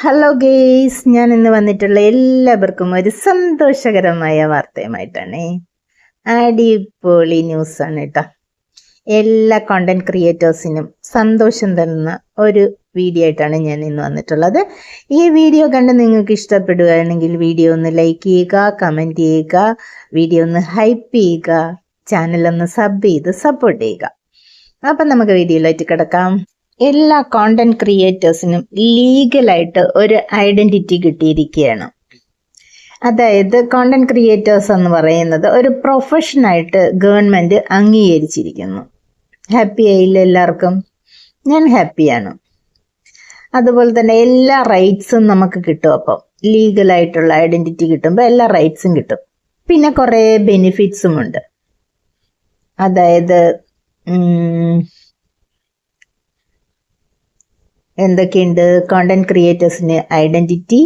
Hello guys, ഞാൻ ഇന്ന് വന്നിട്ടുള്ള എല്ലാവർക്കും ഒരു സന്തോഷകരമായ വാർത്തയുമായിട്ടാണ്. അടിപൊളി ന്യൂസാണ് കേട്ടോ. എല്ലാ കോണ്ടന്റ് ക്രിയേറ്റേഴ്സിനും സന്തോഷം തരുന്ന ഒരു വീഡിയോ ആയിട്ടാണ് ഞാൻ ഇന്ന് വന്നിട്ടുള്ളത്. ഈ വീഡിയോ കണ്ട് നിങ്ങൾക്ക് ഇഷ്ടപ്പെടുകയാണെങ്കിൽ വീഡിയോ ഒന്ന് ലൈക്ക് ചെയ്യുക, കമൻറ്റ് ചെയ്യുക, വീഡിയോ ഒന്ന് ഹൈപ്പ് ചെയ്യുക, ചാനലൊന്ന് സബ് ചെയ്ത് സപ്പോർട്ട് ചെയ്യുക. അപ്പം നമുക്ക് വീഡിയോയിലേക്ക് കിടക്കാം. എല്ലാ കോണ്ടന്റ് ക്രിയേറ്റേഴ്സിനും ലീഗലായിട്ട് ഒരു ഐഡന്റിറ്റി കിട്ടിയിരിക്കുകയാണ്. അതായത് കോണ്ടന്റ് ക്രിയേറ്റേഴ്സ് എന്ന് പറയുന്നത് ഒരു പ്രൊഫഷനായിട്ട് ഗവൺമെന്റ് അംഗീകരിച്ചിരിക്കുന്നു. ഹാപ്പി ആയില്ല എല്ലാവർക്കും? ഞാൻ ഹാപ്പിയാണ്. അതുപോലെ തന്നെ എല്ലാ റൈറ്റ്സും നമുക്ക് കിട്ടും. അപ്പം ലീഗലായിട്ടുള്ള ഐഡന്റിറ്റി കിട്ടുമ്പോൾ എല്ലാ റൈറ്റ്സും കിട്ടും. പിന്നെ കുറേ ബെനിഫിറ്റ്സും ഉണ്ട്. അതായത് എന്തൊക്കെയുണ്ട്? കോണ്ടന്റ് ക്രിയേറ്റേഴ്സിന് ഐഡന്റിറ്റി,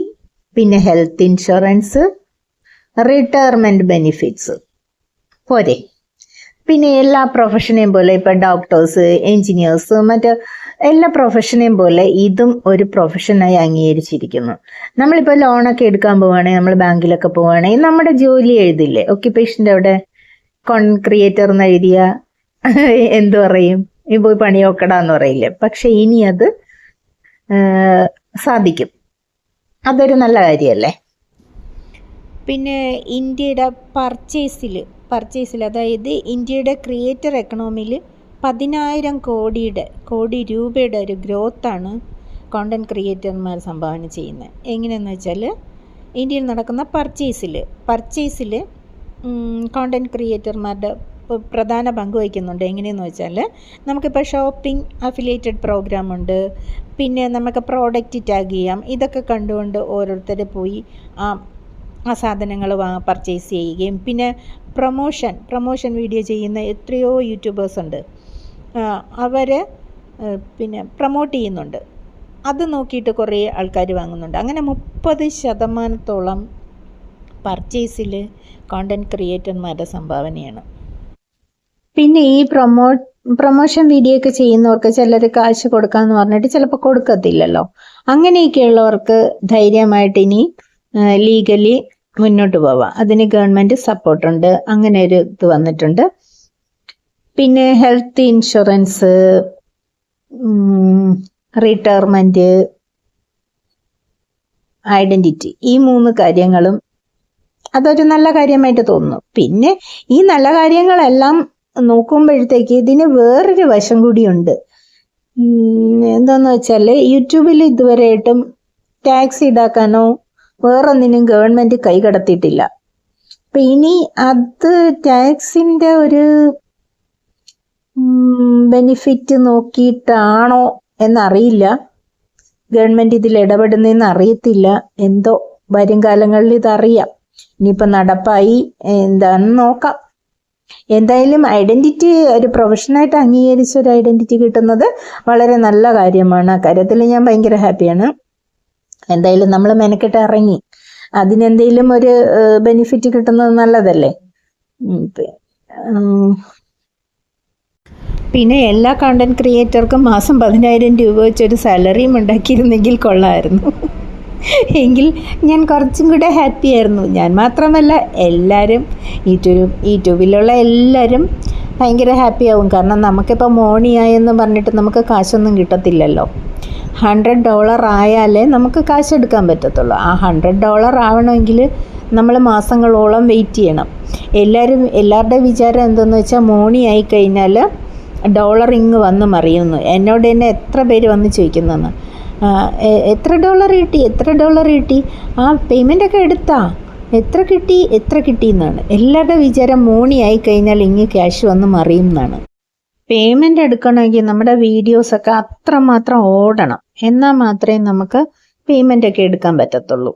പിന്നെ ഹെൽത്ത് ഇൻഷുറൻസ്, റിട്ടയർമെന്റ് ബെനിഫിറ്റ്സ് പോരെ. പിന്നെ എല്ലാ പ്രൊഫഷനെയും പോലെ ഇപ്പം ഡോക്ടേഴ്സ്, എൻജിനീയേഴ്സ്, മറ്റ് എല്ലാ പ്രൊഫഷനെയും പോലെ ഇതും ഒരു പ്രൊഫഷനായി അംഗീകരിച്ചിരിക്കുന്നു. നമ്മളിപ്പോൾ ലോണൊക്കെ എടുക്കാൻ പോവുകയാണെങ്കിൽ, നമ്മൾ ബാങ്കിലൊക്കെ പോവുകയാണെങ്കിൽ നമ്മുടെ ജോലി എഴുതില്ലേ, ഒക്യുപ്പേഷൻ്റെ അവിടെ കോണ്ടന്റ് ക്രിയേറ്റർ എന്ന് എഴുതിയ എന്തു പറയും? ഈ പോയി പണി നോക്കടാന്ന് പറയില്ലേ. പക്ഷെ ഇനി അത് സാധിക്കും. അതൊരു നല്ല കാര്യമല്ലേ. പിന്നെ ഇന്ത്യയുടെ പർച്ചേസിൽ അതായത് ഇന്ത്യയുടെ ക്രിയേറ്റർ എക്കണോമിയിൽ 10,000 കോടി രൂപയുടെ ഒരു ഗ്രോത്താണ് കോണ്ടന്റ് ക്രിയേറ്റർമാർ സംഭാവന ചെയ്യുന്നത്. എങ്ങനെയെന്ന് വെച്ചാൽ ഇന്ത്യയിൽ നടക്കുന്ന പർച്ചേസിൽ കോണ്ടന്റ് ക്രിയേറ്റർമാരുടെ പ്രധാന പങ്ക് വഹിക്കുന്നുണ്ട്. എങ്ങനെയെന്ന് വെച്ചാൽ നമുക്കിപ്പോൾ ഷോപ്പിംഗ് അഫിലിയേറ്റഡ് പ്രോഗ്രാം ഉണ്ട്. പിന്നെ നമുക്ക് പ്രോഡക്റ്റ് ടാഗ് ചെയ്യാം. ഇതൊക്കെ കണ്ടുകൊണ്ട് ഓരോരുത്തർ പോയി ആ സാധനങ്ങൾ പർച്ചേസ് ചെയ്യുകയും പിന്നെ പ്രൊമോഷൻ വീഡിയോ ചെയ്യുന്ന എത്രയോ യൂട്യൂബേഴ്സ് ഉണ്ട്. അവർ പിന്നെ പ്രൊമോട്ട് ചെയ്യുന്നുണ്ട്. അത് നോക്കിയിട്ട് കുറേ ആൾക്കാർ വാങ്ങുന്നുണ്ട്. അങ്ങനെ 30% പർച്ചേസിൽ കോണ്ടന്റ് ക്രിയേറ്റർമാരുടെ സംഭാവനയാണ്. പിന്നെ ഈ പ്രൊമോഷൻ വീഡിയോ ഒക്കെ ചെയ്യുന്നവർക്ക് ചിലർ കാശ് കൊടുക്കാന്ന് പറഞ്ഞിട്ട് ചിലപ്പോൾ കൊടുക്കത്തില്ലല്ലോ. അങ്ങനെയൊക്കെയുള്ളവർക്ക് ധൈര്യമായിട്ട് ഇനി ലീഗലി മുന്നോട്ട് പോവാം. അതിന് ഗവൺമെന്റ് സപ്പോർട്ടുണ്ട്. അങ്ങനെ ഒരു ഇത് വന്നിട്ടുണ്ട്. പിന്നെ ഹെൽത്ത് ഇൻഷുറൻസ്, റിട്ടയർമെന്റ്, ഐഡന്റിറ്റി, ഈ 3 കാര്യങ്ങളും അതൊരു നല്ല കാര്യമായിട്ട് തോന്നുന്നു. പിന്നെ ഈ നല്ല കാര്യങ്ങളെല്ലാം നോക്കുമ്പോഴത്തേക്ക് ഇതിന് വേറൊരു വശം കൂടിയുണ്ട്. എന്താന്ന് വെച്ചാൽ യൂട്യൂബിൽ ഇതുവരെയായിട്ടും ടാക്സ് ഈടാക്കാനോ വേറൊന്നിനും ഗവൺമെന്റ് കൈ കടത്തിയിട്ടില്ല. അപ്പൊ ഇനി അത് ടാക്സിന്റെ ഒരു ബെനിഫിറ്റ് നോക്കിയിട്ടാണോ എന്നറിയില്ല. ഗവൺമെന്റ് ഇതിൽ ഇടപെടുന്നതെന്ന് അറിയത്തില്ല. എന്തോ വരും കാലങ്ങളിൽ ഇതറിയാം. ഇനിയിപ്പോൾ നടപ്പായി എന്താണെന്ന് നോക്കാം. എന്തായാലും ഐഡന്റിറ്റി, ഒരു പ്രൊഫഷനായിട്ട് അംഗീകരിച്ച ഒരു ഐഡന്റിറ്റി കിട്ടുന്നത് വളരെ നല്ല കാര്യമാണ്. ആ കാര്യത്തിൽ ഞാൻ ഭയങ്കര ഹാപ്പിയാണ്. എന്തായാലും നമ്മൾ മെനക്കെട്ട് ഇറങ്ങി അതിനെന്തെങ്കിലും ഒരു ബെനിഫിറ്റ് കിട്ടുന്നത് നല്ലതല്ലേ. പിന്നെ എല്ലാ കോണ്ടന്റ് ക്രിയേറ്റർക്കും മാസം 10,000 രൂപ വെച്ചൊരു സാലറിയും ഉണ്ടാക്കിയിരുന്നെങ്കിൽ കൊള്ളാമായിരുന്നു. എങ്കിൽ ഞാൻ കുറച്ചും കൂടെ ഹാപ്പി ആയിരുന്നു. ഞാൻ മാത്രമല്ല, എല്ലാവരും യൂട്യൂബിലുള്ള എല്ലാവരും ഭയങ്കര ഹാപ്പി ആവും. കാരണം നമുക്കിപ്പോൾ മോണിയായെന്ന് പറഞ്ഞിട്ട് നമുക്ക് കാശൊന്നും കിട്ടത്തില്ലല്ലോ. $100 ആയാലേ നമുക്ക് കാശ് എടുക്കാൻ പറ്റത്തുള്ളൂ. ആ $100 ആവണമെങ്കിൽ നമ്മൾ മാസങ്ങളോളം വെയിറ്റ് ചെയ്യണം. എല്ലാവരുടെ വിചാരം എന്തെന്ന് വെച്ചാൽ മോണി ആയി കഴിഞ്ഞാൽ ഡോളർ ഇങ്ങ് വന്ന് മറിയുന്നു. എന്നോട് തന്നെ എത്ര പേര് വന്ന് ചോദിക്കുന്നതെന്ന്, എത്ര ഡോളർ കിട്ടി, ആ പേയ്മെൻ്റ് ഒക്കെ എടുത്താ, എത്ര കിട്ടി എന്നാണ്. എല്ലാവരുടെ വിചാരം മോണി ആയി കഴിഞ്ഞാൽ ഇങ്ങ് ക്യാഷ് വന്ന് മറിയും എന്നാണ്. പേയ്മെൻ്റ് എടുക്കണമെങ്കിൽ നമ്മുടെ വീഡിയോസൊക്കെ അത്രമാത്രം ഓടണം. എന്നാൽ മാത്രമേ നമുക്ക് പേയ്മെൻ്റ് ഒക്കെ എടുക്കാൻ പറ്റത്തുള്ളൂ.